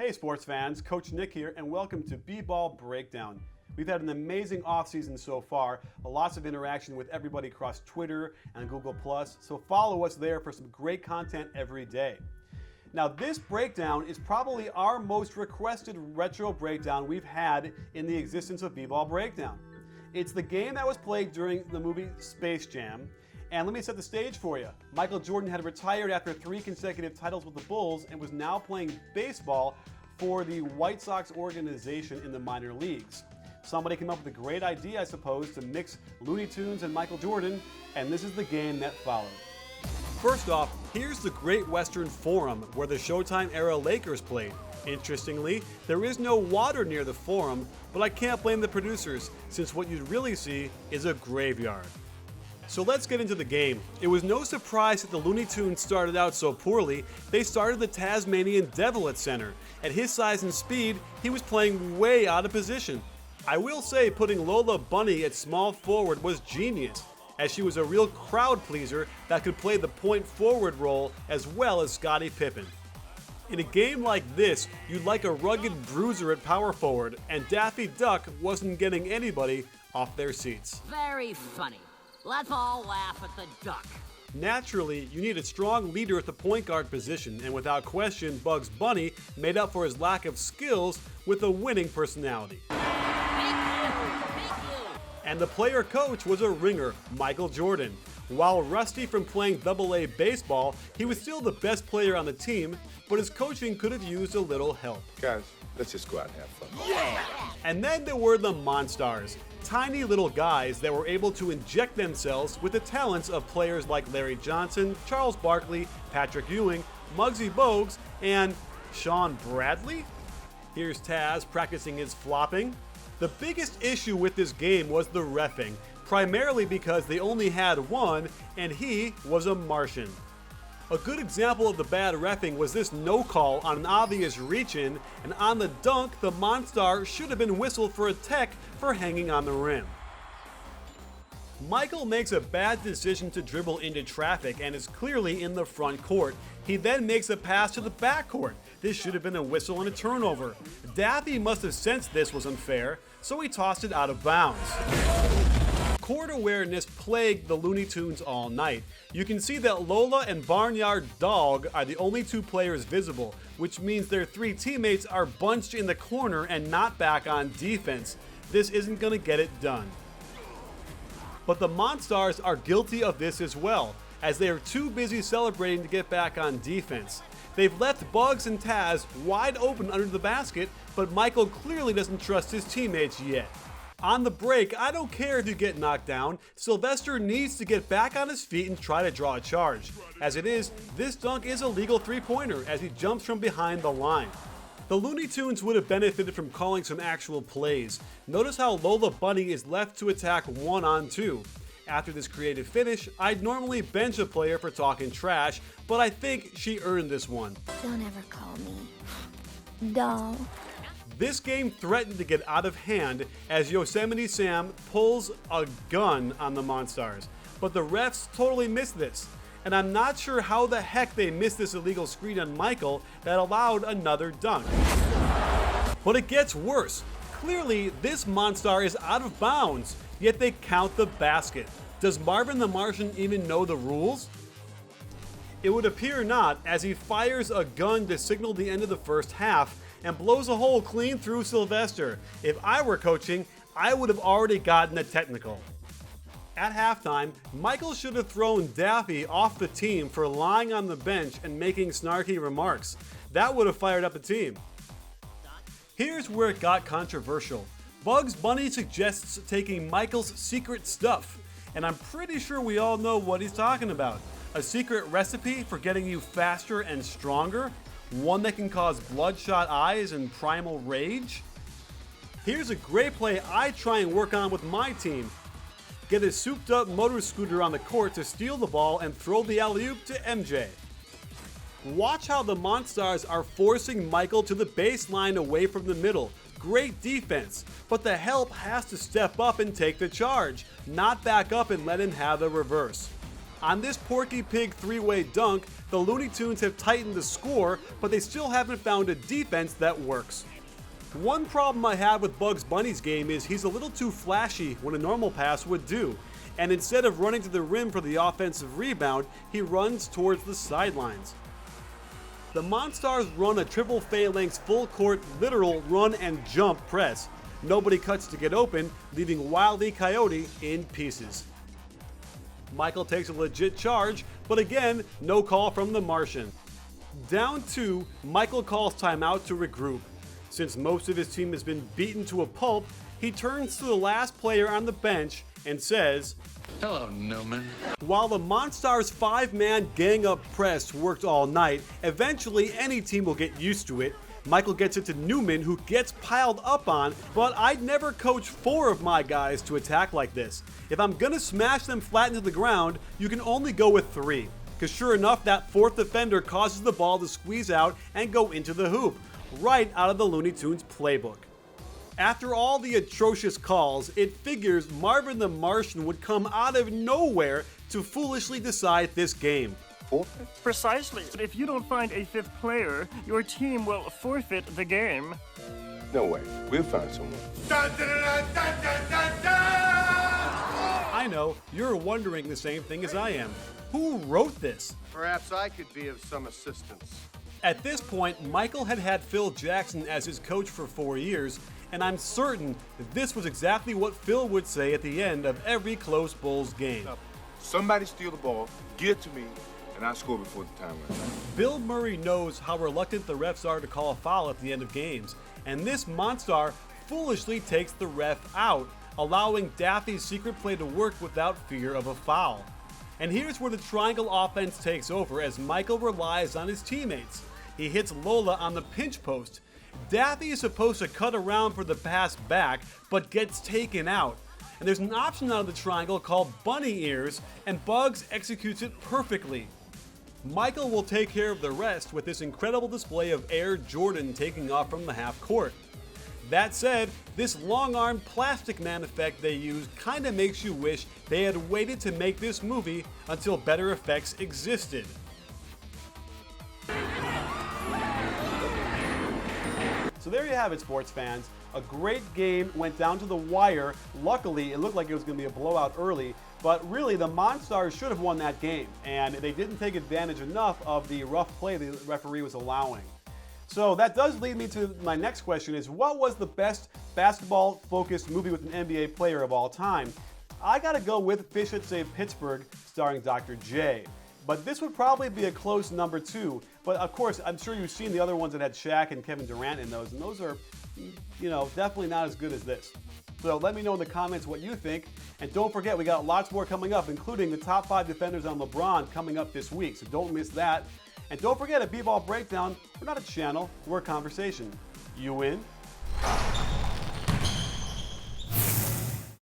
Hey sports fans, Coach Nick here, and welcome to B-Ball Breakdown. We've had an amazing offseason so far, lots of interaction with everybody across Twitter and Google+, so follow us there for some great content every day. Now this breakdown is probably our most requested retro breakdown we've had in the existence of B-Ball Breakdown. It's the game that was played during the movie Space Jam. And let me set the stage for you. Michael Jordan had retired after 3 consecutive titles with the Bulls and was now playing baseball for the White Sox organization in the minor leagues. Somebody came up with a great idea, I suppose, to mix Looney Tunes and Michael Jordan, and this is the game that followed. First off, here's the Great Western Forum, where the Showtime era Lakers played. Interestingly, there is no water near the Forum, but I can't blame the producers, since what you'd really see is a graveyard. So let's get into the game. It was no surprise that the Looney Tunes started out so poorly. They started the Tasmanian Devil at center. At his size and speed, he was playing way out of position. I will say putting Lola Bunny at small forward was genius, as she was a real crowd pleaser that could play the point forward role as well as Scottie Pippen. In a game like this, you'd like a rugged bruiser at power forward, and Daffy Duck wasn't getting anybody off their seats. Very funny. Let's all laugh at the duck. Naturally, you need a strong leader at the point guard position, and without question, Bugs Bunny made up for his lack of skills with a winning personality. Thank you. And the player coach was a ringer, Michael Jordan. While rusty from playing AA baseball, he was still the best player on the team, but his coaching could have used a little help. Guys, let's just go out and have fun. Yeah! And then there were the Monstars, tiny little guys that were able to inject themselves with the talents of players like Larry Johnson, Charles Barkley, Patrick Ewing, Muggsy Bogues, and Sean Bradley? Here's Taz practicing his flopping. The biggest issue with this game was the reffing, primarily because they only had one, and he was a Martian. A good example of the bad reffing was this no call on an obvious reach-in, and on the dunk, the Monstar should have been whistled for a tech for hanging on the rim. Michael makes a bad decision to dribble into traffic and is clearly in the front court. He then makes a pass to the back court. This should have been a whistle and a turnover. Daffy must have sensed this was unfair, so he tossed it out of bounds. Court awareness plagued the Looney Tunes all night. You can see that Lola and Barnyard Dog are the only 2 players visible, which means their 3 teammates are bunched in the corner and not back on defense. This isn't going to get it done. But the Monstars are guilty of this as well, as they are too busy celebrating to get back on defense. They've left Bugs and Taz wide open under the basket, but Michael clearly doesn't trust his teammates yet. On the break, I don't care if you get knocked down, Sylvester needs to get back on his feet and try to draw a charge. As it is, this dunk is a legal 3-pointer as he jumps from behind the line. The Looney Tunes would have benefited from calling some actual plays. Notice how Lola Bunny is left to attack 1-on-2. After this creative finish, I'd normally bench a player for talking trash, but I think she earned this one. Don't ever call me doll. This game threatened to get out of hand as Yosemite Sam pulls a gun on the Monstars, but the refs totally missed this, and I'm not sure how the heck they missed this illegal screen on Michael that allowed another dunk. But it gets worse. Clearly, this Monstar is out of bounds, yet they count the basket. Does Marvin the Martian even know the rules? It would appear not, as he fires a gun to signal the end of the first half and blows a hole clean through Sylvester. If I were coaching, I would have already gotten a technical. At halftime, Michael should have thrown Daffy off the team for lying on the bench and making snarky remarks. That would have fired up the team. Here's where it got controversial. Bugs Bunny suggests taking Michael's secret stuff, and I'm pretty sure we all know what he's talking about. A secret recipe for getting you faster and stronger? One that can cause bloodshot eyes and primal rage? Here's a great play I try and work on with my team. Get a souped up motor scooter on the court to steal the ball and throw the alley-oop to MJ. Watch how the Monstars are forcing Michael to the baseline away from the middle. Great defense, but the help has to step up and take the charge, not back up and let him have the reverse. On this Porky Pig three-way dunk, the Looney Tunes have tightened the score, but they still haven't found a defense that works. One problem I have with Bugs Bunny's game is he's a little too flashy when a normal pass would do, and instead of running to the rim for the offensive rebound, he runs towards the sidelines. The Monstars run a triple phalanx full court literal run and jump press. Nobody cuts to get open, leaving Wile E. Coyote in pieces. Michael takes a legit charge, but again, no call from the Martian. Down 2, Michael calls timeout to regroup. Since most of his team has been beaten to a pulp, he turns to the last player on the bench and says, "Hello, Newman." While the Monstars' 5-man gang-up press worked all night, eventually any team will get used to it. Michael gets it to Newman, who gets piled up on, but I'd never coach 4 of my guys to attack like this. If I'm gonna smash them flat into the ground, you can only go with 3. Because sure enough, that 4th defender causes the ball to squeeze out and go into the hoop, right out of the Looney Tunes playbook. After all the atrocious calls, it figures Marvin the Martian would come out of nowhere to foolishly decide this game. Precisely. If you don't find a 5th player, your team will forfeit the game. No way. We'll find someone. I know, you're wondering the same thing as I am. Who wrote this? Perhaps I could be of some assistance. At this point, Michael had had Phil Jackson as his coach for 4 years, and I'm certain that this was exactly what Phil would say at the end of every close Bulls game. Somebody steal the ball, get it to me, and I score before the time runs out. Bill Murray knows how reluctant the refs are to call a foul at the end of games, and this Monstar foolishly takes the ref out, allowing Daffy's secret play to work without fear of a foul. And here's where the triangle offense takes over as Michael relies on his teammates. He hits Lola on the pinch post. Daffy is supposed to cut around for the pass back, but gets taken out. And there's an option out of the triangle called bunny ears, and Bugs executes it perfectly. Michael will take care of the rest with this incredible display of Air Jordan taking off from the half court. That said, this long-armed plastic man effect they use kinda makes you wish they had waited to make this movie until better effects existed. So there you have it, sports fans. A great game went down to the wire. Luckily, it looked like it was going to be a blowout early, but really the Monstars should have won that game, and they didn't take advantage enough of the rough play the referee was allowing. So that does lead me to my next question is, what was the best basketball-focused movie with an NBA player of all time? I gotta go with Fish That Saved Pittsburgh, starring Dr. J. But this would probably be a close number 2. But of course, I'm sure you've seen the other ones that had Shaq and Kevin Durant in those, and those are, definitely not as good as this. So let me know in the comments what you think. And don't forget, we got lots more coming up, including the top 5 defenders on LeBron coming up this week. So don't miss that. And don't forget, at B-Ball Breakdown, we're not a channel, we're a conversation. You in?